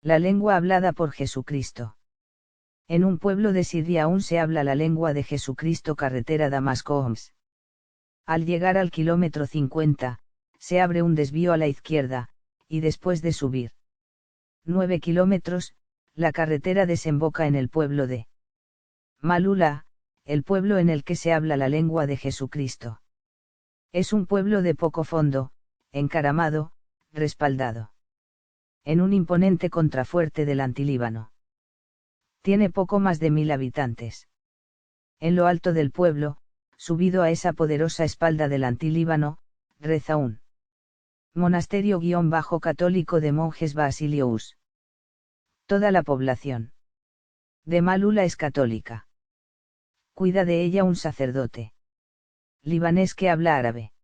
La lengua hablada por Jesucristo. En un pueblo de Siria aún se habla la lengua de Jesucristo. Carretera Damasco-Homs. Al llegar al kilómetro 50, se abre un desvío a la izquierda, y después de subir 9 kilómetros, la carretera desemboca en el pueblo de Malula, el pueblo en el que se habla la lengua de Jesucristo. Es un pueblo de poco fondo, encaramado, respaldado en un imponente contrafuerte del Antilíbano. Tiene poco más de 1000 habitantes. En lo alto del pueblo, subido a esa poderosa espalda del Antilíbano, reza un monasterio-católico de monjes Basilious. Toda la población de Malula es católica. Cuida de ella un sacerdote libanés que habla árabe.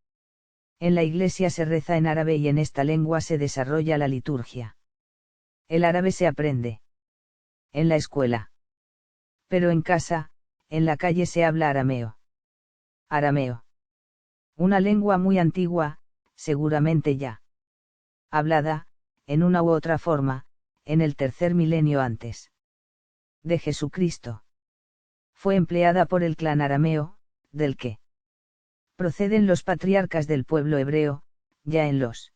En la iglesia se reza en árabe y en esta lengua se desarrolla la liturgia. El árabe se aprende en la escuela. Pero en casa, en la calle se habla arameo. Arameo. Una lengua muy antigua, seguramente ya hablada, en una u otra forma, en el tercer milenio antes de Jesucristo. Fue empleada por el clan arameo, del que proceden los patriarcas del pueblo hebreo, ya en los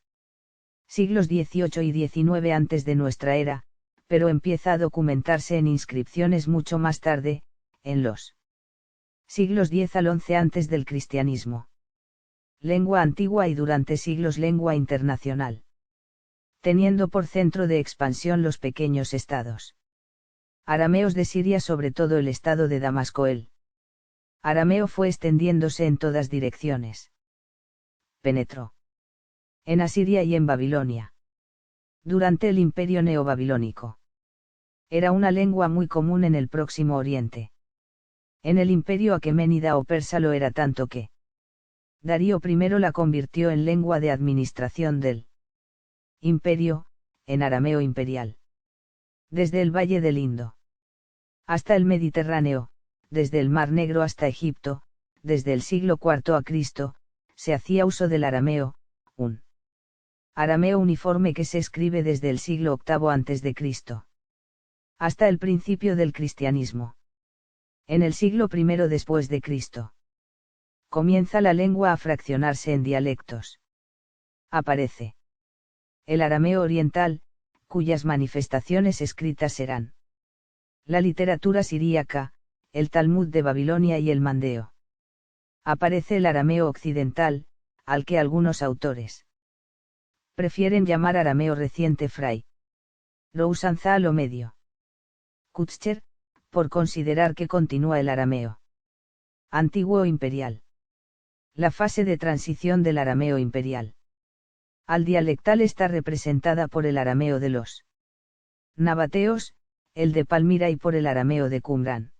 siglos XVIII y XIX antes de nuestra era, pero empieza a documentarse en inscripciones mucho más tarde, en los siglos X al XI antes del cristianismo. Lengua antigua y durante siglos lengua internacional. Teniendo por centro de expansión los pequeños estados arameos de Siria, sobre todo el estado de Damasco. El arameo fue extendiéndose en todas direcciones. Penetró en Asiria y en Babilonia. Durante el imperio neobabilónico. Era una lengua muy común en el Próximo Oriente. En el imperio aqueménida o persa lo era tanto que Darío I la convirtió en lengua de administración del imperio, en arameo imperial. Desde el Valle del Indo hasta el Mediterráneo, desde el Mar Negro hasta Egipto, desde el siglo IV a.C., se hacía uso del arameo, un arameo uniforme que se escribe desde el siglo VIII a.C. hasta el principio del cristianismo. En el siglo I después de Cristo. Comienza la lengua a fraccionarse en dialectos. Aparece el arameo oriental, cuyas manifestaciones escritas serán la literatura siríaca, el Talmud de Babilonia y el mandeo. Aparece el arameo occidental, al que algunos autores prefieren llamar arameo reciente Fray Rousanzal o medio Kutscher, por considerar que continúa el arameo antiguo o imperial. La fase de transición del arameo imperial al dialectal está representada por el arameo de los nabateos, el de Palmira y por el arameo de Qumrán.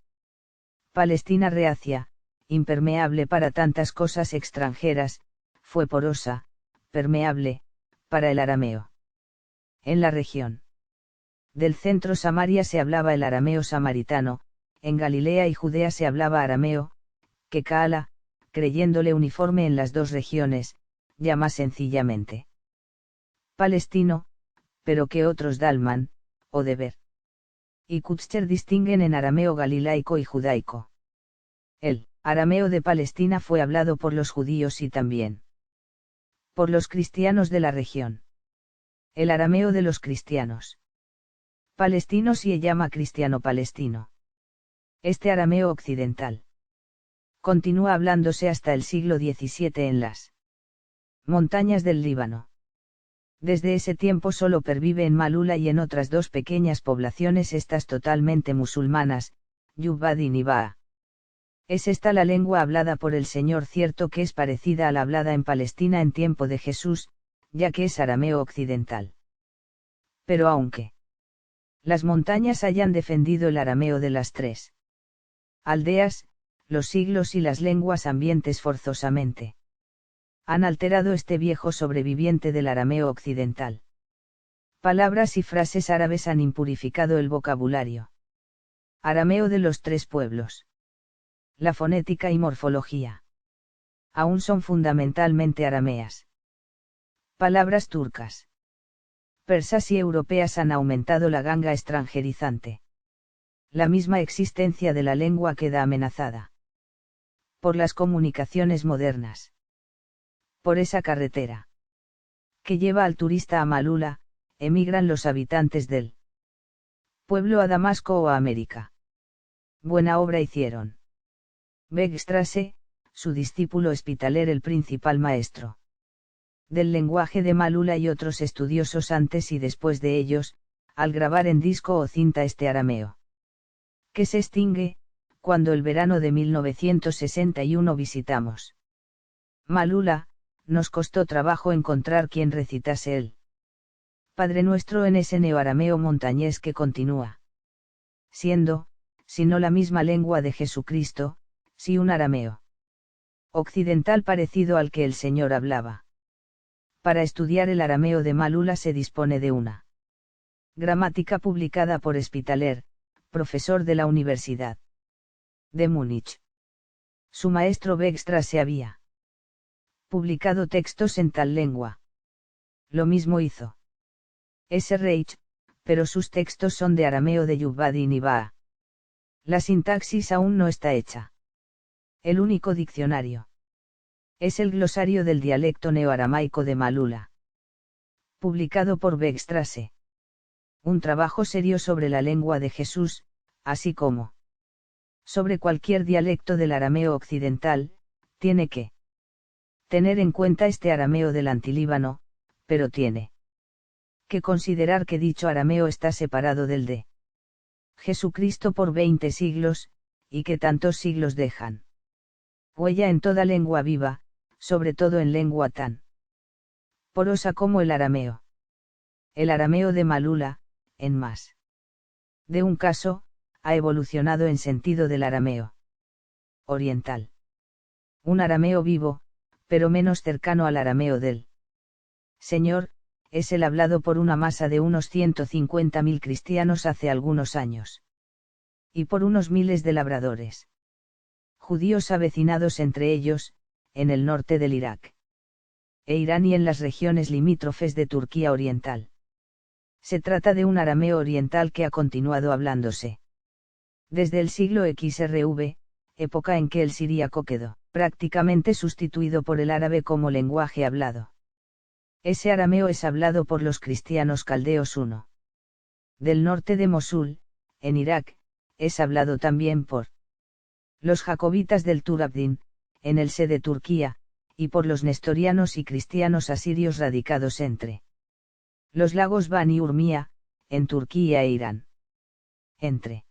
Palestina reacia, impermeable para tantas cosas extranjeras, fue porosa, permeable, para el arameo. En la región del centro Samaria se hablaba el arameo samaritano, en Galilea y Judea se hablaba arameo, que Kaala, creyéndole uniforme en las dos regiones, llama sencillamente palestino, pero que otros Dalman, o Deber y Kutscher distinguen en arameo galilaico y judaico. El arameo de Palestina fue hablado por los judíos y también por los cristianos de la región. El arameo de los cristianos palestinos se llama cristiano-palestino. Este arameo occidental continúa hablándose hasta el siglo XVII en las montañas del Líbano. Desde ese tiempo solo pervive en Malula y en otras dos pequeñas poblaciones, estas totalmente musulmanas, Yubad y Nibaa. Es esta la lengua hablada por el Señor, cierto que es parecida a la hablada en Palestina en tiempo de Jesús, ya que es arameo occidental. Pero aunque las montañas hayan defendido el arameo de las tres aldeas, los siglos y las lenguas ambientes forzosamente han alterado este viejo sobreviviente del arameo occidental. Palabras y frases árabes han impurificado el vocabulario arameo de los tres pueblos. La fonética y morfología aún son fundamentalmente arameas. Palabras turcas persas y europeas han aumentado la ganga extranjerizante. La misma existencia de la lengua queda amenazada. Por las comunicaciones modernas. Por esa carretera que lleva al turista a Malula, emigran los habitantes del pueblo a Damasco o a América. Buena obra hicieron. Beckstrasse, su discípulo Spitaler, el principal maestro del lenguaje de Malula, y otros estudiosos antes y después de ellos, al grabar en disco o cinta este arameo, que se extingue, cuando el verano de 1961 visitamos Malula, nos costó trabajo encontrar quien recitase el Padre Nuestro en ese neoarameo montañés que continúa siendo, si no la misma lengua de Jesucristo, si un arameo occidental parecido al que el Señor hablaba. Para estudiar el arameo de Malula se dispone de una gramática publicada por Spitaler, profesor de la Universidad de Múnich. Su maestro Beckstrasse había publicado textos en tal lengua. Lo mismo hizo S. Reich, pero sus textos son de arameo de Yubbadi y Nibaa. La sintaxis aún no está hecha. El único diccionario es el glosario del dialecto neoaramaico de Malula, publicado por Beckstrasse. Un trabajo serio sobre la lengua de Jesús, así como sobre cualquier dialecto del arameo occidental, tiene que tener en cuenta este arameo del Antilíbano, pero tiene que considerar que dicho arameo está separado del de Jesucristo por 20 siglos, y que tantos siglos dejan huella en toda lengua viva, sobre todo en lengua tan porosa como el arameo. El arameo de Malula, en más de un caso, ha evolucionado en sentido del arameo oriental. Un arameo vivo, pero menos cercano al arameo del Señor, es el hablado por una masa de unos 150.000 cristianos hace algunos años. Y por unos miles de labradores judíos avecinados entre ellos, en el norte del Irak e Irán y en las regiones limítrofes de Turquía oriental. Se trata de un arameo oriental que ha continuado hablándose desde el siglo XRV, época en que el siríaco quedó prácticamente sustituido por el árabe como lenguaje hablado. Ese arameo es hablado por los cristianos caldeos I. Del norte de Mosul, en Irak, es hablado también por los jacobitas del Turabdin, en el Se de Turquía, y por los nestorianos y cristianos asirios radicados entre los lagos Van y Urmia, en Turquía e Irán. Entre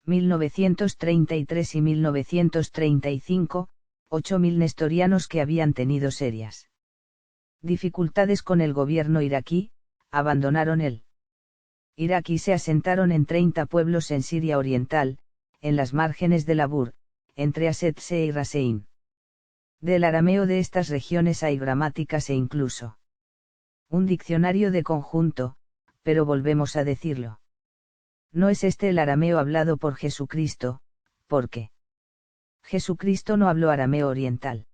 1933 y 1935, 8.000 nestorianos que habían tenido serias dificultades con el gobierno iraquí, abandonaron el Irak y se asentaron en 30 pueblos en Siria Oriental, en las márgenes del Abur, entre Asetse y Rasein. Del arameo de estas regiones hay gramáticas e incluso un diccionario de conjunto, pero volvemos a decirlo. No es este el arameo hablado por Jesucristo, porque Jesucristo no habló arameo oriental.